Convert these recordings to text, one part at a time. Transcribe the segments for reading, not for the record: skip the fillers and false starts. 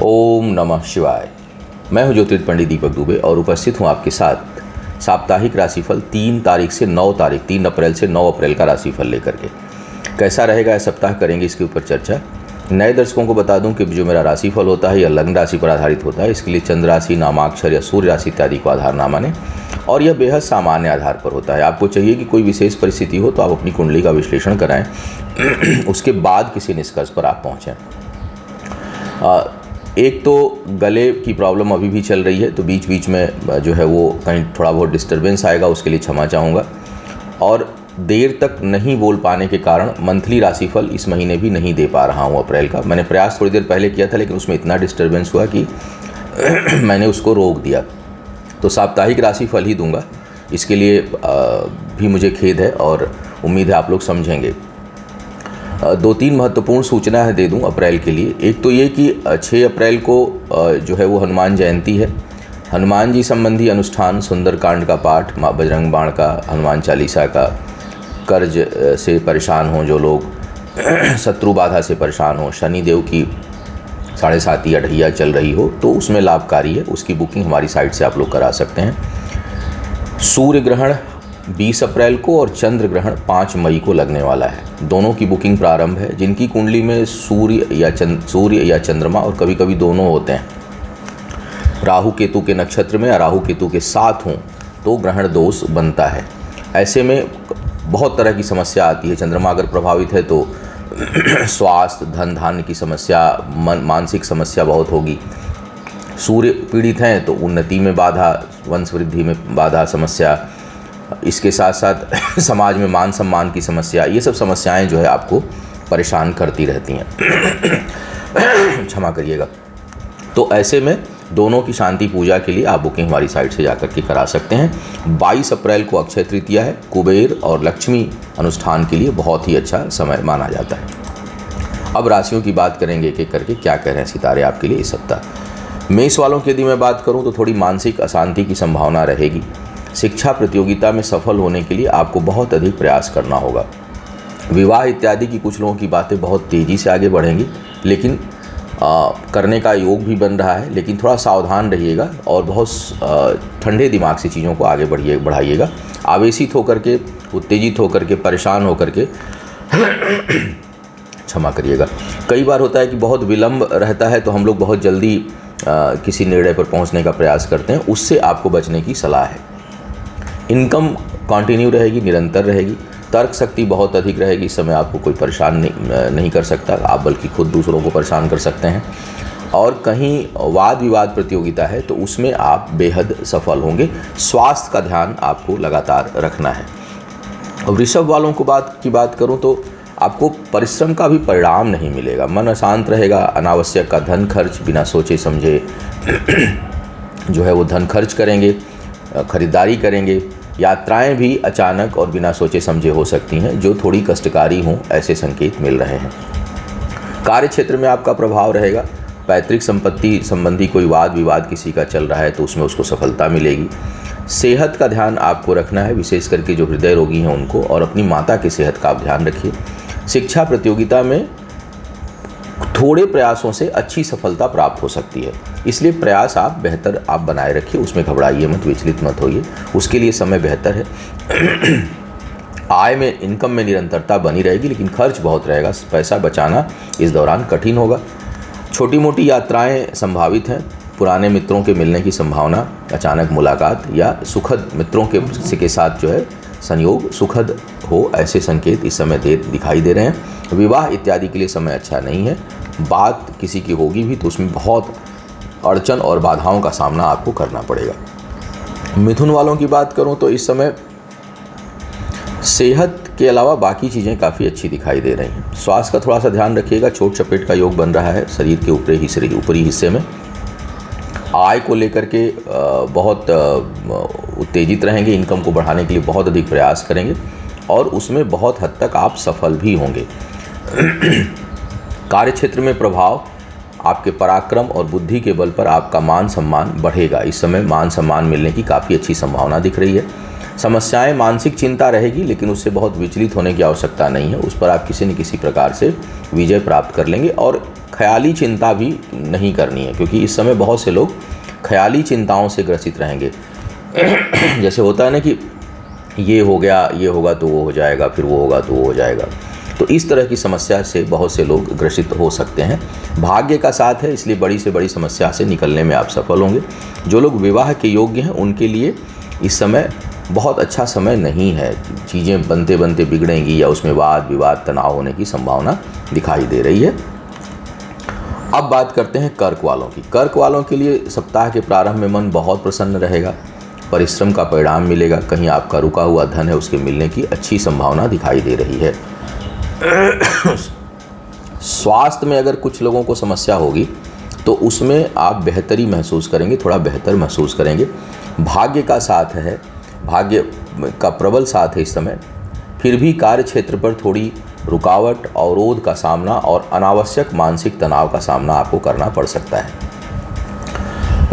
ओम नमः शिवाय। मैं हूं ज्योतिष पंडित दीपक दुबे और उपस्थित हूं आपके साथ साप्ताहिक राशिफल 3 तारीख से 9 तारीख 3 अप्रैल से 9 अप्रैल का राशिफल लेकर के। कैसा रहेगा यह सप्ताह करेंगे इसके ऊपर चर्चा। नए दर्शकों को बता दूं कि जो मेरा राशिफल होता है यह लग्न राशि पर आधारित होता है। इसके लिए चंद्र राशि, नामाक्षर या सूर्य राशि इत्यादि को आधार ना माने और यह बेहद सामान्य आधार पर होता है। आपको चाहिए कि कोई विशेष परिस्थिति हो तो आप अपनी कुंडली का विश्लेषण कराएं उसके बाद किसी निष्कर्ष पर आप पहुँचें। एक तो गले की प्रॉब्लम अभी भी चल रही है, तो बीच बीच में जो है वो कहीं थोड़ा बहुत डिस्टर्बेंस आएगा, उसके लिए क्षमा चाहूँगा। और देर तक नहीं बोल पाने के कारण मंथली राशिफल इस महीने भी नहीं दे पा रहा हूँ अप्रैल का। मैंने प्रयास थोड़ी देर पहले किया था लेकिन उसमें इतना डिस्टर्बेंस हुआ कि मैंने उसको रोक दिया। तो साप्ताहिक राशिफल ही दूंगा, इसके लिए भी मुझे खेद है और उम्मीद है आप लोग समझेंगे। 2-3 महत्वपूर्ण सूचना है दे दूं अप्रैल के लिए। एक तो ये कि 6 अप्रैल को जो है वो हनुमान जयंती है। हनुमान जी संबंधी अनुष्ठान, सुंदरकांड का पाठ, माँ बजरंग बाण का, हनुमान चालीसा का, कर्ज से परेशान हों जो लोग, शत्रु बाधा से परेशान हों, शनिदेव की 7.5 अढ़ैया चल रही हो तो उसमें लाभकारी है। उसकी बुकिंग हमारी साइट से आप लोग करा सकते हैं। सूर्य ग्रहण 20 अप्रैल को और चंद्र ग्रहण 5 मई को लगने वाला है। दोनों की बुकिंग प्रारंभ है। जिनकी कुंडली में सूर्य या चंद्रमा और कभी कभी दोनों होते हैं, राहु केतु के नक्षत्र में या राहु केतु के साथ हों तो ग्रहण दोष बनता है। ऐसे में बहुत तरह की समस्या आती है। चंद्रमा अगर प्रभावित है तो स्वास्थ्य, धन धान्य की समस्या, मानसिक समस्या बहुत होगी। सूर्य पीड़ित हैं तो उन्नति में बाधा, वंश वृद्धि में बाधा, समस्या। इसके साथ साथ समाज में मान सम्मान की समस्या, ये सब समस्याएं जो है आपको परेशान करती रहती हैं। क्षमा करिएगा। तो ऐसे में दोनों की शांति पूजा के लिए आप बुकिंग हमारी साइट से जाकर के करा सकते हैं। 22 अप्रैल को अक्षय तृतीया है। कुबेर और लक्ष्मी अनुष्ठान के लिए बहुत ही अच्छा समय माना जाता है। अब राशियों की बात करेंगे एक एक करके, क्या कह रहे हैं सितारे आपके लिए इस सप्ताह। मेष वालों की यदि मैं बात करूं तो थोड़ी मानसिक अशांति की संभावना रहेगी। शिक्षा प्रतियोगिता में सफल होने के लिए आपको बहुत अधिक प्रयास करना होगा। विवाह इत्यादि की कुछ लोगों की बातें बहुत तेज़ी से आगे बढ़ेंगी, लेकिन करने का योग भी बन रहा है, लेकिन थोड़ा सावधान रहिएगा और बहुत ठंडे दिमाग से चीज़ों को आगे बढ़ाइएगा। आवेशित होकर के, उत्तेजित होकर के, परेशान होकर के क्षमा करिएगा। कई बार होता है कि बहुत विलंब रहता है तो हम लोग बहुत जल्दी किसी निर्णय पर पहुंचने का प्रयास करते हैं, उससे आपको बचने की सलाह है। इनकम कंटिन्यू रहेगी, निरंतर रहेगी। तर्क शक्ति बहुत अधिक रहेगी। इस समय आपको कोई परेशान नहीं कर सकता, आप बल्कि खुद दूसरों को परेशान कर सकते हैं। और कहीं वाद विवाद प्रतियोगिता है तो उसमें आप बेहद सफल होंगे। स्वास्थ्य का ध्यान आपको लगातार रखना है। वृषभ वालों को बात करूं तो आपको परिश्रम का भी परिणाम नहीं मिलेगा। मन अशांत रहेगा। अनावश्यक का धन खर्च बिना सोचे समझे जो है वो धन खर्च करेंगे, खरीदारी करेंगे। यात्राएं भी अचानक और बिना सोचे समझे हो सकती हैं जो थोड़ी कष्टकारी हों, ऐसे संकेत मिल रहे हैं। कार्य क्षेत्र में आपका प्रभाव रहेगा। पैतृक संपत्ति संबंधी कोई वाद विवाद किसी का चल रहा है तो उसमें उसको सफलता मिलेगी। सेहत का ध्यान आपको रखना है, विशेष करके जो हृदय रोगी हैं उनको, और अपनी माता की सेहत का आप ध्यान रखिए। शिक्षा प्रतियोगिता में थोड़े प्रयासों से अच्छी सफलता प्राप्त हो सकती है, इसलिए प्रयास आप बेहतर बनाए रखिए, उसमें घबराइए मत, विचलित मत होइए, उसके लिए समय बेहतर है। आय में, इनकम में निरंतरता बनी रहेगी, लेकिन खर्च बहुत रहेगा। पैसा बचाना इस दौरान कठिन होगा। छोटी मोटी यात्राएं संभावित हैं। पुराने मित्रों के मिलने की संभावना, अचानक मुलाकात या सुखद मित्रों के साथ जो है संयोग सुखद हो, ऐसे संकेत इस समय दिखाई दे रहे हैं। विवाह इत्यादि के लिए समय अच्छा नहीं है। बात किसी की होगी भी तो उसमें बहुत अड़चन और बाधाओं का सामना आपको करना पड़ेगा। मिथुन वालों की बात करूं तो इस समय सेहत के अलावा बाकी चीज़ें काफ़ी अच्छी दिखाई दे रही हैं। स्वास्थ्य का थोड़ा सा ध्यान रखिएगा। चोट चपेट का योग बन रहा है शरीर के ऊपरी हिस्से में। आय को लेकर के बहुत उत्तेजित रहेंगे। इनकम को बढ़ाने के लिए बहुत अधिक प्रयास करेंगे और उसमें बहुत हद तक आप सफल भी होंगे। कार्य क्षेत्र में प्रभाव, आपके पराक्रम और बुद्धि के बल पर आपका मान सम्मान बढ़ेगा। इस समय मान सम्मान मिलने की काफ़ी अच्छी संभावना दिख रही है। समस्याएं, मानसिक चिंता रहेगी, लेकिन उससे बहुत विचलित होने की आवश्यकता नहीं है। उस पर आप किसी न किसी प्रकार से विजय प्राप्त कर लेंगे और ख्याली चिंता भी नहीं करनी है, क्योंकि इस समय बहुत से लोग ख्याली चिंताओं से ग्रसित रहेंगे। जैसे होता है ना कि ये हो गया, ये होगा तो वो हो जाएगा, फिर वो होगा तो वो हो जाएगा। तो इस तरह की समस्या से बहुत से लोग ग्रसित हो सकते हैं। भाग्य का साथ है, इसलिए बड़ी से बड़ी समस्या से निकलने में आप सफल होंगे। जो लोग विवाह के योग्य हैं उनके लिए इस समय बहुत अच्छा समय नहीं है। चीज़ें बनते बनते बिगड़ेंगी या उसमें वाद विवाद तनाव होने की संभावना दिखाई दे रही है। अब बात करते हैं कर्क वालों की। कर्क वालों के लिए सप्ताह के प्रारंभ में मन बहुत प्रसन्न रहेगा, परिश्रम का परिणाम मिलेगा। कहीं आपका रुका हुआ धन है उसके मिलने की अच्छी संभावना दिखाई दे रही है। स्वास्थ्य में अगर कुछ लोगों को समस्या होगी तो उसमें आप बेहतरी महसूस करेंगे, थोड़ा बेहतर महसूस करेंगे। भाग्य का साथ है, भाग्य का प्रबल साथ है इस समय। फिर भी कार्य क्षेत्र पर थोड़ी रुकावट, अवरोध का सामना और अनावश्यक मानसिक तनाव का सामना आपको करना पड़ सकता है।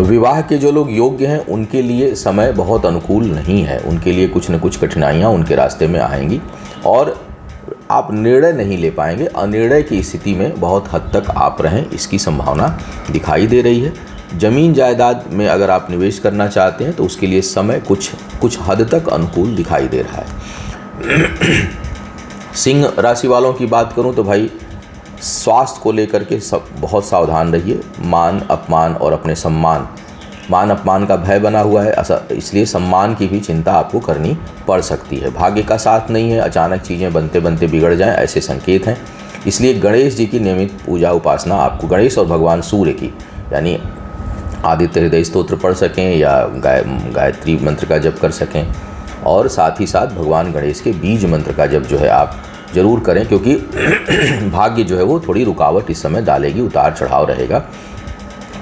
विवाह के जो लोग योग्य हैं उनके लिए समय बहुत अनुकूल नहीं है। उनके लिए कुछ न कुछ कठिनाइयाँ उनके रास्ते में आएंगी और आप निर्णय नहीं ले पाएंगे। अनिर्णय की स्थिति में बहुत हद तक आप रहें, इसकी संभावना दिखाई दे रही है। ज़मीन जायदाद में अगर आप निवेश करना चाहते हैं तो उसके लिए समय कुछ हद तक अनुकूल दिखाई दे रहा है। सिंह राशि वालों की बात करूं तो भाई स्वास्थ्य को लेकर के बहुत सावधान रहिए। मान अपमान और अपने मान अपमान का भय बना हुआ है, इसलिए सम्मान की भी चिंता आपको करनी पड़ सकती है। भाग्य का साथ नहीं है, अचानक चीज़ें बनते बनते बिगड़ जाएं, ऐसे संकेत हैं। इसलिए गणेश जी की नियमित पूजा उपासना आपको, गणेश और भगवान सूर्य की, यानी आदित्य हृदय स्तोत्र पढ़ सकें या गायत्री मंत्र का जप कर सकें, और साथ ही साथ भगवान गणेश के बीज मंत्र का जप जो है आप ज़रूर करें, क्योंकि भाग्य जो है वो थोड़ी रुकावट इस समय डालेगी, उतार चढ़ाव रहेगा।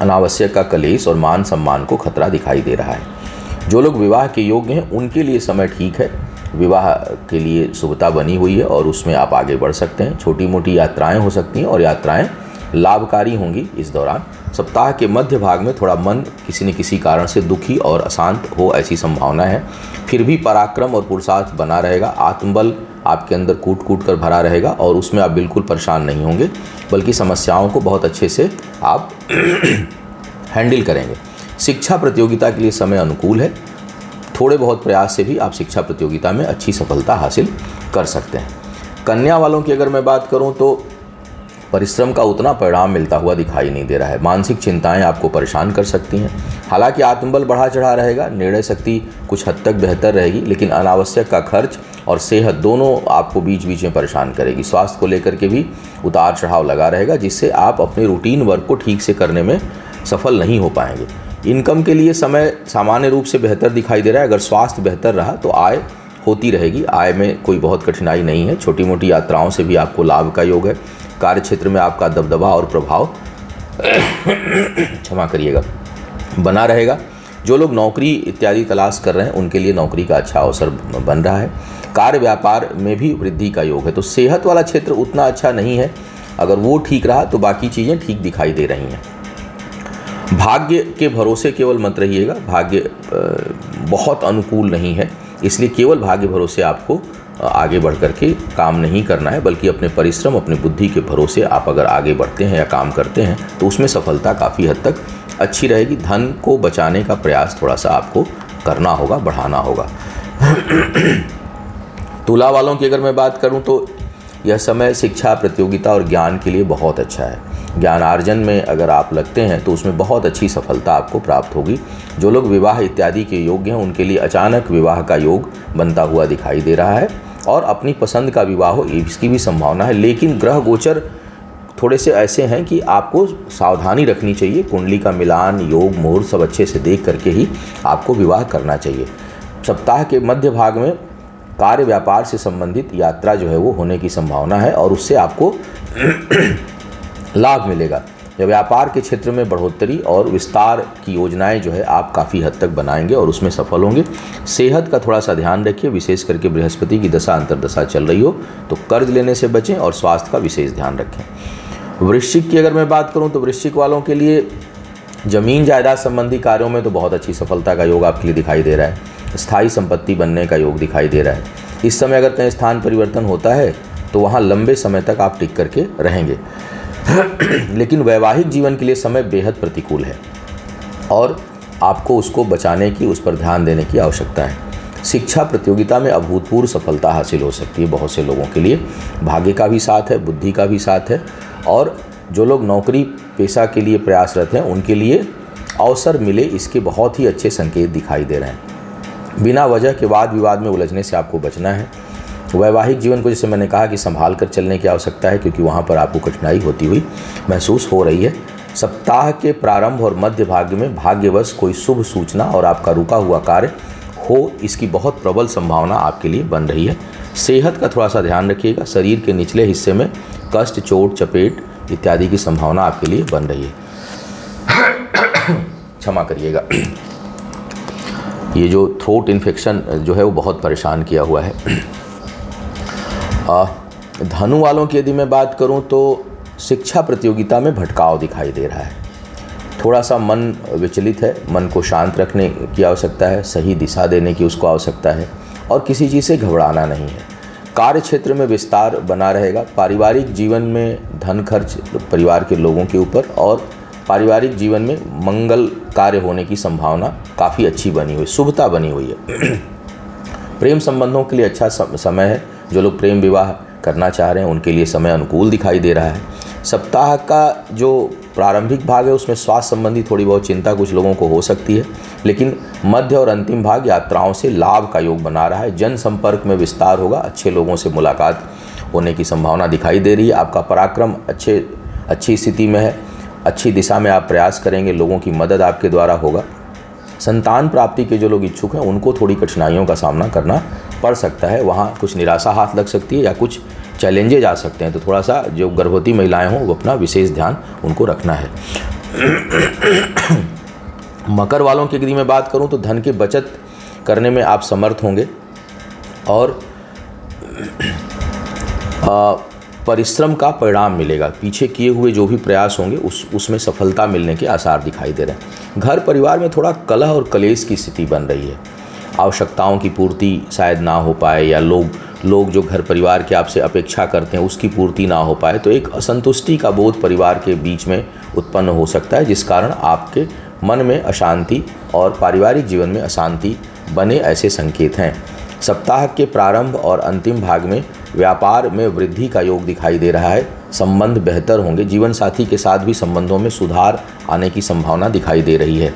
अनावश्यक का कलेश और मान सम्मान को खतरा दिखाई दे रहा है। जो लोग विवाह के योग्य हैं उनके लिए समय ठीक है। विवाह के लिए शुभता बनी हुई है और उसमें आप आगे बढ़ सकते हैं। छोटी मोटी यात्राएं हो सकती हैं और यात्राएं लाभकारी होंगी इस दौरान। सप्ताह के मध्य भाग में थोड़ा मन किसी न किसी कारण से दुखी और अशांत हो, ऐसी संभावना है। फिर भी पराक्रम और पुरुषार्थ बना रहेगा। आत्मबल आपके अंदर कूट कूट कर भरा रहेगा और उसमें आप बिल्कुल परेशान नहीं होंगे, बल्कि समस्याओं को बहुत अच्छे से आप हैंडल करेंगे। शिक्षा प्रतियोगिता के लिए समय अनुकूल है। थोड़े बहुत प्रयास से भी आप शिक्षा प्रतियोगिता में अच्छी सफलता हासिल कर सकते हैं। कन्या वालों की अगर मैं बात करूं तो परिश्रम का उतना परिणाम मिलता हुआ दिखाई नहीं दे रहा है। मानसिक चिंताएं आपको परेशान कर सकती हैं। हालांकि आत्मबल बढ़ा चढ़ा रहेगा, निर्णय शक्ति कुछ हद तक बेहतर रहेगी, लेकिन अनावश्यक का खर्च और सेहत दोनों आपको बीच बीच में परेशान करेगी। स्वास्थ्य को लेकर के भी उतार चढ़ाव लगा रहेगा, जिससे आप अपने रूटीन वर्क को ठीक से करने में सफल नहीं हो पाएंगे। इनकम के लिए समय सामान्य रूप से बेहतर दिखाई दे रहा है। अगर स्वास्थ्य बेहतर रहा तो आय होती रहेगी, आय में कोई बहुत कठिनाई नहीं है। छोटी मोटी यात्राओं से भी आपको लाभ का योग है। कार्य क्षेत्र में आपका दबदबा और प्रभाव क्षमा करिएगा बना रहेगा। जो लोग नौकरी इत्यादि तलाश कर रहे हैं उनके लिए नौकरी का अच्छा अवसर बन रहा है। कार्य व्यापार में भी वृद्धि का योग है। तो सेहत वाला क्षेत्र उतना अच्छा नहीं है, अगर वो ठीक रहा तो बाकी चीज़ें ठीक दिखाई दे रही हैं। भाग्य के भरोसे केवल मत रहिएगा, भाग्य बहुत अनुकूल नहीं है, इसलिए केवल भाग्य भरोसे आपको आगे बढ़ कर के काम नहीं करना है, बल्कि अपने परिश्रम, अपने बुद्धि के भरोसे आप अगर आगे बढ़ते हैं या काम करते हैं तो उसमें सफलता काफ़ी हद तक अच्छी रहेगी। धन को बचाने का प्रयास थोड़ा सा आपको करना होगा, बढ़ाना होगा। तुला वालों की अगर मैं बात करूं तो यह समय शिक्षा प्रतियोगिता और ज्ञान के लिए बहुत अच्छा है। ज्ञानार्जन में अगर आप लगते हैं तो उसमें बहुत अच्छी सफलता आपको प्राप्त होगी। जो लोग विवाह इत्यादि के योग्य हैं उनके लिए अचानक विवाह का योग बनता हुआ दिखाई दे रहा है और अपनी पसंद का विवाह हो इसकी भी संभावना है। लेकिन ग्रह गोचर थोड़े से ऐसे हैं कि आपको सावधानी रखनी चाहिए। कुंडली का मिलान, योग, मुहूर्त सब अच्छे से देख करके ही आपको विवाह करना चाहिए। सप्ताह के मध्य भाग में कार्य व्यापार से संबंधित यात्रा जो है वो होने की संभावना है और उससे आपको लाभ मिलेगा। या व्यापार के क्षेत्र में बढ़ोतरी और विस्तार की योजनाएं जो है आप काफ़ी हद तक बनाएंगे और उसमें सफल होंगे। सेहत का थोड़ा सा ध्यान रखिए, विशेष करके बृहस्पति की दशा अंतर्दशा चल रही हो तो कर्ज लेने से बचें और स्वास्थ्य का विशेष ध्यान रखें। वृश्चिक की अगर मैं बात करूं तो वृश्चिक वालों के लिए जमीन जायदाद संबंधी कार्यों में तो बहुत अच्छी सफलता का योग आपके लिए दिखाई दे रहा है। स्थायी संपत्ति बनने का योग दिखाई दे रहा है। इस समय अगर कहीं स्थान परिवर्तन होता है तो वहाँ लंबे समय तक आप टिक करके रहेंगे। लेकिन वैवाहिक जीवन के लिए समय बेहद प्रतिकूल है और आपको उसको बचाने की, उस पर ध्यान देने की आवश्यकता है। शिक्षा प्रतियोगिता में अभूतपूर्व सफलता हासिल हो सकती है बहुत से लोगों के लिए। भाग्य का भी साथ है, बुद्धि का भी साथ है, और जो लोग नौकरी पेशा के लिए प्रयासरत हैं उनके लिए अवसर मिले, इसके बहुत ही अच्छे संकेत दिखाई दे रहे हैं। बिना वजह के वाद विवाद में उलझने से आपको बचना है। वैवाहिक जीवन को, जैसे मैंने कहा, कि संभाल कर चलने की आवश्यकता है, क्योंकि वहाँ पर आपको कठिनाई होती हुई महसूस हो रही है। सप्ताह के प्रारंभ और मध्य भाग में भाग्यवश कोई शुभ सूचना और आपका रुका हुआ कार्य हो, इसकी बहुत प्रबल संभावना आपके लिए बन रही है। सेहत का थोड़ा सा ध्यान रखिएगा। शरीर के निचले हिस्से में कष्ट, चोट, चपेट इत्यादि की संभावना आपके लिए बन रही है। क्षमा करिएगा, ये जो थ्रोट इन्फेक्शन जो है वो बहुत परेशान किया हुआ है। धनु वालों की यदि मैं बात करूं तो शिक्षा प्रतियोगिता में भटकाव दिखाई दे रहा है। थोड़ा सा मन विचलित है, मन को शांत रखने की आवश्यकता है, सही दिशा देने की उसको आवश्यकता है, और किसी चीज़ से घबराना नहीं है। कार्य क्षेत्र में विस्तार बना रहेगा। पारिवारिक जीवन में धन खर्च परिवार के लोगों के ऊपर, और पारिवारिक जीवन में मंगल कार्य होने की संभावना काफ़ी अच्छी बनी हुई, शुभता बनी हुई है। प्रेम संबंधों के लिए अच्छा समय है। जो लोग प्रेम विवाह करना चाह रहे हैं उनके लिए समय अनुकूल दिखाई दे रहा है। सप्ताह का जो प्रारंभिक भाग है उसमें स्वास्थ्य संबंधी थोड़ी बहुत चिंता कुछ लोगों को हो सकती है, लेकिन मध्य और अंतिम भाग यात्राओं से लाभ का योग बना रहा है। जनसंपर्क में विस्तार होगा, अच्छे लोगों से मुलाकात होने की संभावना दिखाई दे रही है। आपका पराक्रम अच्छी स्थिति में है, अच्छी दिशा में आप प्रयास करेंगे, लोगों की मदद आपके द्वारा होगा। संतान प्राप्ति के जो लोग इच्छुक हैं उनको थोड़ी कठिनाइयों का सामना करना पड़ सकता है। वहाँ कुछ निराशा हाथ लग सकती है या कुछ चैलेंजेज आ सकते हैं, तो थोड़ा सा जो गर्भवती महिलाएं हों वो अपना विशेष ध्यान उनको रखना है। मकर वालों की यदि मैं बात करूं तो धन की बचत करने में आप समर्थ होंगे और परिश्रम का परिणाम मिलेगा। पीछे किए हुए जो भी प्रयास होंगे उसमें सफलता मिलने के आसार दिखाई दे रहे हैं। घर परिवार में थोड़ा कलह और कलेश की स्थिति बन रही है। आवश्यकताओं की पूर्ति शायद ना हो पाए, या लोग जो घर परिवार के आपसे अपेक्षा करते हैं उसकी पूर्ति ना हो पाए, तो एक असंतुष्टि का बोध परिवार के बीच में उत्पन्न हो सकता है, जिस कारण आपके मन में अशांति और पारिवारिक जीवन में अशांति बने, ऐसे संकेत हैं। सप्ताह के प्रारंभ और अंतिम भाग में व्यापार में वृद्धि का योग दिखाई दे रहा है। संबंध बेहतर होंगे। जीवन साथी के साथ भी संबंधों में सुधार आने की संभावना दिखाई दे रही है।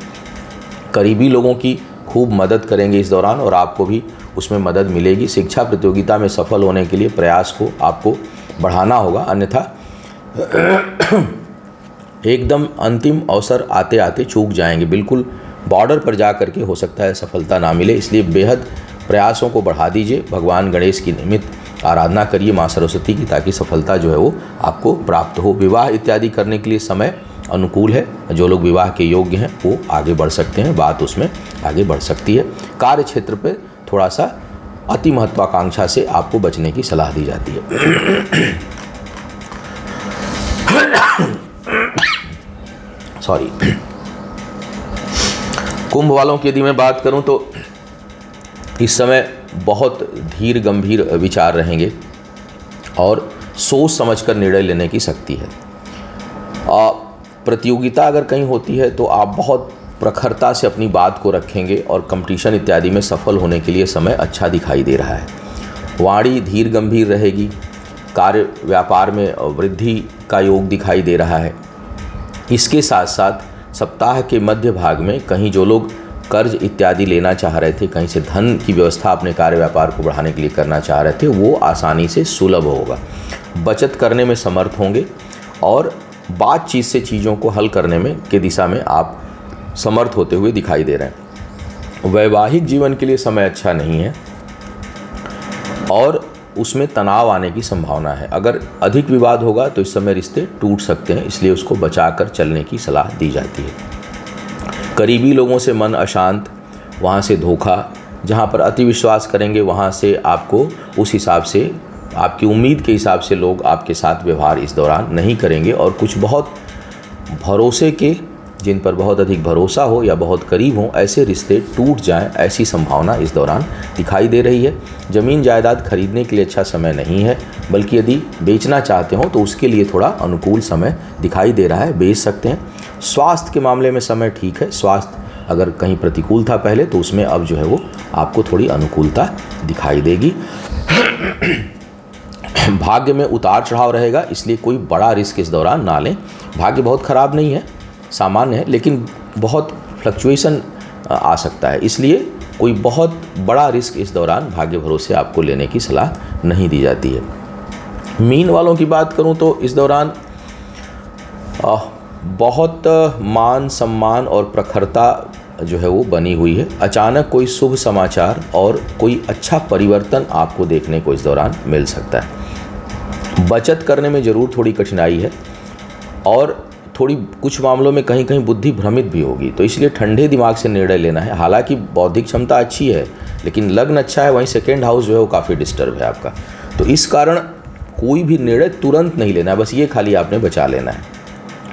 करीबी लोगों की खूब मदद करेंगे इस दौरान और आपको भी उसमें मदद मिलेगी। शिक्षा प्रतियोगिता में सफल होने के लिए प्रयास को आपको बढ़ाना होगा, अन्यथा एकदम अंतिम अवसर आते आते चूक जाएंगे। बिल्कुल बॉर्डर पर जा करके हो सकता है सफलता ना मिले, इसलिए बेहद प्रयासों को बढ़ा दीजिए। भगवान गणेश की नियमित आराधना करिए, माँ सरस्वती की, ताकि सफलता जो है वो आपको प्राप्त हो। विवाह इत्यादि करने के लिए समय अनुकूल है। जो लोग विवाह के योग्य हैं वो आगे बढ़ सकते हैं, बात उसमें आगे बढ़ सकती है। कार्य क्षेत्र पर थोड़ा सा अति महत्वाकांक्षा से आपको बचने की सलाह दी जाती है। सॉरी। कुंभ वालों की यदि मैं बात करूं तो इस समय बहुत धीर गंभीर विचार रहेंगे और सोच समझकर निर्णय लेने की शक्ति है। प्रतियोगिता अगर कहीं होती है तो आप बहुत प्रखरता से अपनी बात को रखेंगे और कंपटीशन इत्यादि में सफल होने के लिए समय अच्छा दिखाई दे रहा है। वाणी धीर गंभीर रहेगी। कार्य व्यापार में वृद्धि का योग दिखाई दे रहा है। इसके साथ साथ सप्ताह के मध्य भाग में कहीं जो लोग कर्ज इत्यादि लेना चाह रहे थे, कहीं से धन की व्यवस्था अपने कार्य व्यापार को बढ़ाने के लिए करना चाह रहे थे, वो आसानी से सुलभ होगा। बचत करने में समर्थ होंगे और बातचीत से चीज़ों को हल करने में की दिशा में आप समर्थ होते हुए दिखाई दे रहे हैं। वैवाहिक जीवन के लिए समय अच्छा नहीं है और उसमें तनाव आने की संभावना है। अगर अधिक विवाद होगा तो इस समय रिश्ते टूट सकते हैं, इसलिए उसको बचाकर चलने की सलाह दी जाती है। करीबी लोगों से मन अशांत, वहाँ से धोखा, जहाँ पर अति विश्वास करेंगे वहाँ से आपको उस हिसाब से आपकी उम्मीद के हिसाब से लोग आपके साथ व्यवहार इस दौरान नहीं करेंगे और कुछ बहुत भरोसे के जिन पर बहुत अधिक भरोसा हो या बहुत करीब हो, ऐसे रिश्ते टूट जाएं, ऐसी संभावना इस दौरान दिखाई दे रही है। ज़मीन जायदाद खरीदने के लिए अच्छा समय नहीं है, बल्कि यदि बेचना चाहते हो तो उसके लिए थोड़ा अनुकूल समय दिखाई दे रहा है, बेच सकते हैं। स्वास्थ्य के मामले में समय ठीक है। स्वास्थ्य अगर कहीं प्रतिकूल था पहले, तो उसमें अब जो है वो आपको थोड़ी अनुकूलता दिखाई देगी। भाग्य में उतार चढ़ाव रहेगा, इसलिए कोई बड़ा रिस्क इस दौरान ना लें। भाग्य बहुत ख़राब नहीं है, सामान्य है, लेकिन बहुत फ्लक्चुएशन आ सकता है, इसलिए कोई बहुत बड़ा रिस्क इस दौरान भाग्य भरोसे आपको लेने की सलाह नहीं दी जाती है। मीन वालों की बात करूं तो इस दौरान बहुत मान सम्मान और प्रखरता जो है वो बनी हुई है। अचानक कोई शुभ समाचार और कोई अच्छा परिवर्तन आपको देखने को इस दौरान मिल सकता है। बचत करने में ज़रूर थोड़ी कठिनाई है और थोड़ी कुछ मामलों में कहीं कहीं बुद्धि भ्रमित भी होगी, तो इसलिए ठंडे दिमाग से निर्णय लेना है। हालांकि बौद्धिक क्षमता अच्छी है, लेकिन लग्न अच्छा है, वहीं सेकेंड हाउस जो है वो काफ़ी डिस्टर्ब है आपका, तो इस कारण कोई भी निर्णय तुरंत नहीं लेना है, बस ये खाली आपने बचा लेना है।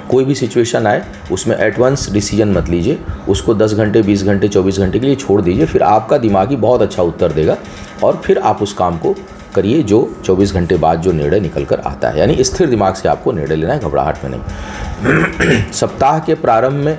कोई भी सिचुएशन आए उसमें एडवांस डिसीजन मत लीजिए, उसको 10 घंटे 20 घंटे 24 घंटे के लिए छोड़ दीजिए, फिर आपका दिमाग ही बहुत अच्छा उत्तर देगा और फिर आप उस काम को करिए जो 24 घंटे बाद जो निर्णय निकल कर आता है। यानी स्थिर दिमाग से आपको निर्णय लेना है, घबराहट में नहीं। सप्ताह के प्रारंभ में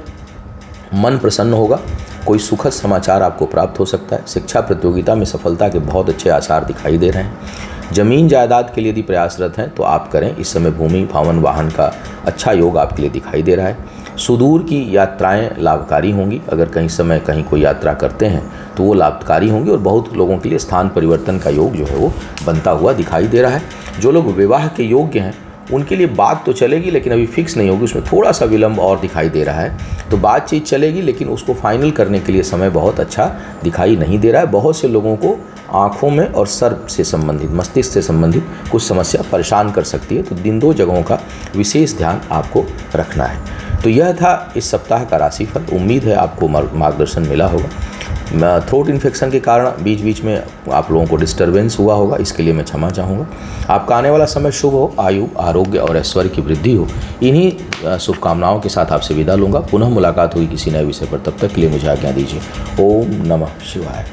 मन प्रसन्न होगा, कोई सुखद समाचार आपको प्राप्त हो सकता है। शिक्षा प्रतियोगिता में सफलता के बहुत अच्छे आसार दिखाई दे रहे हैं। ज़मीन जायदाद के लिए यदि प्रयासरत हैं तो आप करें, इस समय भूमि भवन वाहन का अच्छा योग आपके लिए दिखाई दे रहा है। सुदूर की यात्राएं लाभकारी होंगी, अगर कहीं समय कहीं कोई यात्रा करते हैं तो वो लाभकारी होंगी और बहुत लोगों के लिए स्थान परिवर्तन का योग जो है वो बनता हुआ दिखाई दे रहा है। जो लोग विवाह के योग्य हैं उनके लिए बात तो चलेगी, लेकिन अभी फिक्स नहीं होगी, उसमें थोड़ा सा विलंब और दिखाई दे रहा है। तो बातचीत चलेगी, लेकिन उसको फाइनल करने के लिए समय बहुत अच्छा दिखाई नहीं दे रहा है। बहुत से लोगों को आँखों में और सर से संबंधित, मस्तिष्क से संबंधित कुछ समस्या परेशान कर सकती है, तो इन 2 जगहों का विशेष ध्यान आपको रखना है। तो यह था इस सप्ताह का राशिफल। उम्मीद है आपको मार्गदर्शन मिला होगा। थ्रोट इन्फेक्शन के कारण बीच बीच में आप लोगों को डिस्टर्बेंस हुआ होगा, इसके लिए मैं क्षमा चाहूँगा। आपका आने वाला समय शुभ हो, आयु आरोग्य और ऐश्वर्य की वृद्धि हो, इन्हीं शुभकामनाओं के साथ आपसे विदा लूँगा। पुनः मुलाकात हुई किसी नए विषय पर, तब तक के लिए मुझे आज्ञा दीजिए। ओम नमः शिवाय।